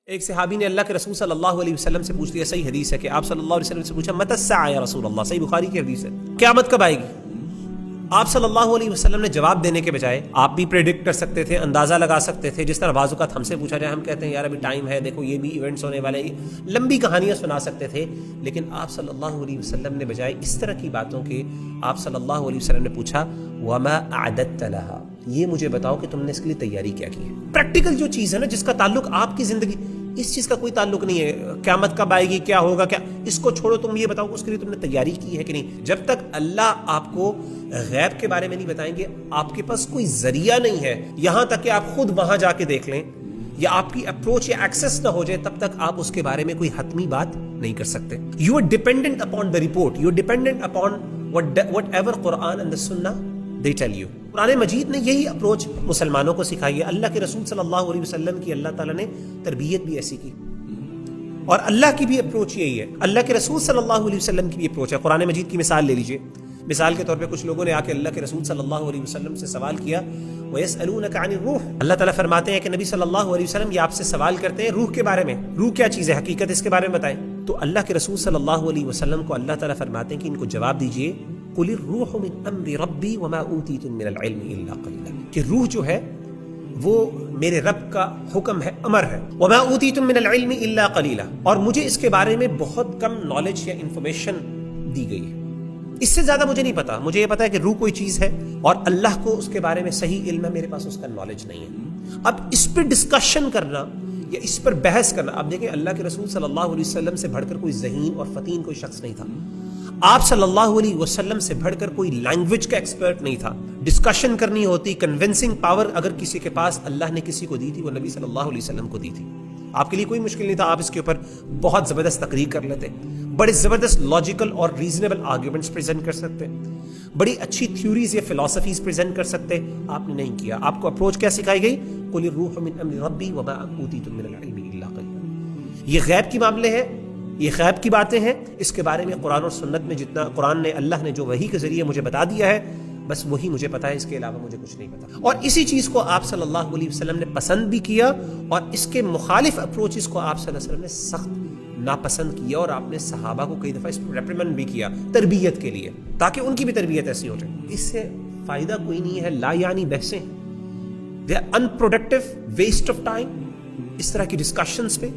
ایک صحابی نے اللہ کے رسول صلی اللہ علیہ وسلم سے پوچھ لیا، صحیح حدیث ہے کہ آپ صلی اللہ علیہ وسلم سے پوچھا متی الساعہ یا رسول اللہ، صحیح بخاری کی حدیث ہے، قیامت کب آئے گی؟ آپ صلی اللہ علیہ وسلم نے جواب دینے کے بجائے، آپ بھی پریڈکٹ کر سکتے تھے، اندازہ لگا سکتے تھے، جس طرح بعض اوقات ہم سے پوچھا جائے، ہم کہتے ہیں یار ابھی ٹائم ہے، دیکھو یہ بھی ایونٹس ہونے والے ہیں، لمبی کہانیاں سنا سکتے تھے، لیکن آپ صلی اللہ علیہ وسلم نے بجائے اس طرح کی باتوں کے آپ صلی اللہ علیہ وسلم نے پوچھا وما اعددت لها، یہ مجھے بتاؤ کہ تم نے اس کے لیے تیاری کیا کی ہے۔ پریکٹیکل جو چیز ہے نا، جس کا تعلق آپ کی زندگی، اس چیز کا کوئی تعلق نہیں ہے قیامت کب آئے گی، کیا ہوگا، کیا، اس کو چھوڑو، تم یہ بتاؤ اس کے لیے تم نے تیاری کی ہے کہ نہیں۔ جب تک اللہ آپ کو غیب کے بارے میں نہیں بتائیں گے، آپ کے پاس کوئی ذریعہ نہیں ہے، یہاں تک کہ آپ خود وہاں جا کے دیکھ لیں یا آپ کی اپروچ یا ایکسس نہ ہو جائے، تب تک آپ اس کے بارے میں کوئی حتمی بات نہیں کر سکتے۔ You are dependent upon the report, you are dependent upon whatever Quran and the Sunnah they tell you. قرآن مجید نے یہی اپروچ مسلمانوں کو سکھائی ہے۔ اللہ کے رسول صلی اللہ علیہ وسلم کی اللہ تعالیٰ نے تربیت بھی ایسی کی، اور اللہ کی بھی اپروچ یہی ہے، اللہ کے رسول صلی اللہ علیہ وسلم کی بھی اپروچ ہے۔ قرآن مجید کی مثال لے لیجئے، مثال کے طور پہ کچھ لوگوں نے آ کے اللہ کے رسول صلی اللہ علیہ وسلم سے سوال کیا، وَيَسْأَلُونَكَ عَنِ الرُّوحِ، اللہ تعالیٰ فرماتے ہیں کہ نبی صلی اللہ علیہ وسلم یہ آپ سے سوال کرتے ہیں روح کے بارے میں، روح کیا چیز ہے، حقیقت اس کے بارے میں بتائیں۔ تو اللہ کے رسول صلی اللہ علیہ وسلم کو اللہ تعالیٰ فرماتے ہیں کہ ان کو جواب دیجئے قُلِ الرُّوحُ مِنْ أَمْرِ رَبِّي وَمَا أُوتِيتُم مِّنَ الْعِلْمِ إِلَّا قَلِيلًا، کہ روح جو ہے وہ میرے رب کا حکم ہے، امر ہے، وَمَا أُوتِيتُم مِّنَ الْعِلْمِ إِلَّا قَلِيلًا، اور مجھے اس کے بارے میں بہت کم نالج یا انفارمیشن دی گئی ہے، اس سے زیادہ مجھے نہیں پتا۔ مجھے یہ پتا ہے کہ روح کوئی چیز ہے اور اللہ کو اس کے بارے میں صحیح علم ہے، میرے پاس اس کا نالج نہیں ہے۔ اب اس پہ ڈسکشن کرنا یا اس پر بحث کرنا، اب دیکھیں اللہ کے رسول صلی اللہ علیہ وسلم سے بڑھ کر کوئی ذہین اور فطین کوئی شخص نہیں تھا، آپ صلی اللہ علیہ وسلم سے بڑھ کر کوئی لینگویج کا ایکسپرٹ نہیں تھا۔ ڈسکشن کرنی ہوتی، کنونسنگ پاور اگر کسی کے پاس اللہ نے کسی کو دی تھی، وہ نبی صلی اللہ علیہ وسلم کو دی تھی۔ آپ کے لیے کوئی مشکل نہیں تھا، آپ اس کے اوپر بہت زبردست تقریر کر لیتے، بڑے زبردست لاجیکل اور ریزنیبل آرگیومنٹس پریزنٹ کر سکتے، بڑی اچھی تھیوریز یا فلسفیز پریزنٹ کر سکتے، آپ نے نہیں کیا۔ آپ کو اپروچ کیا سکھائی گئی؟ قُلِ الرُّوحُ مِنْ أَمْرِ رَبِّي وَمَا أُوتِيتُم مِّنَ الْعِلْمِ إِلَّا قَلِيلًا۔ یہ غیب کی معاملے ہیں، یہ غیب کی باتیں ہیں، اس کے بارے میں قرآن اور سنت میں جتنا قرآن نے، اللہ نے جو وحی کے ذریعے مجھے بتا دیا ہے، بس وہی مجھے پتا ہے، اس کے علاوہ مجھے کچھ نہیں پتا۔ اور اسی چیز کو آپ صلی اللہ علیہ وسلم نے پسند بھی کیا، اور اس کے مخالف اپروچز کو آپ صلی اللہ علیہ وسلم نے سخت ناپسند کیا، اور آپ نے صحابہ کو کئی دفعہ اس پر ریپریمنڈ بھی کیا تربیت کے لیے، تاکہ ان کی بھی تربیت ایسی ہو جائے۔ اس سے فائدہ کوئی نہیں ہے، لا یعنی بحثیں، they are unproductive, waste of time, اس طرح کی ڈسکشنز پہ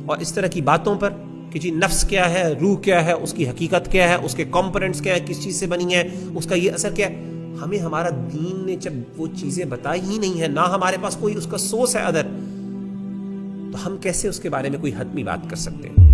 اور اس طرح کی باتوں پر کہ جی نفس کیا ہے، روح کیا ہے، اس کی حقیقت کیا ہے، اس کے کمپوننٹس کیا ہے، کس چیز سے بنی ہے، اس کا یہ اثر کیا ہے۔ ہمیں ہمارا دین نے جب وہ چیزیں بتائی ہی نہیں ہے، نہ ہمارے پاس کوئی اس کا سورس ہے ادر، تو ہم کیسے اس کے بارے میں کوئی حتمی بات کر سکتے ہیں؟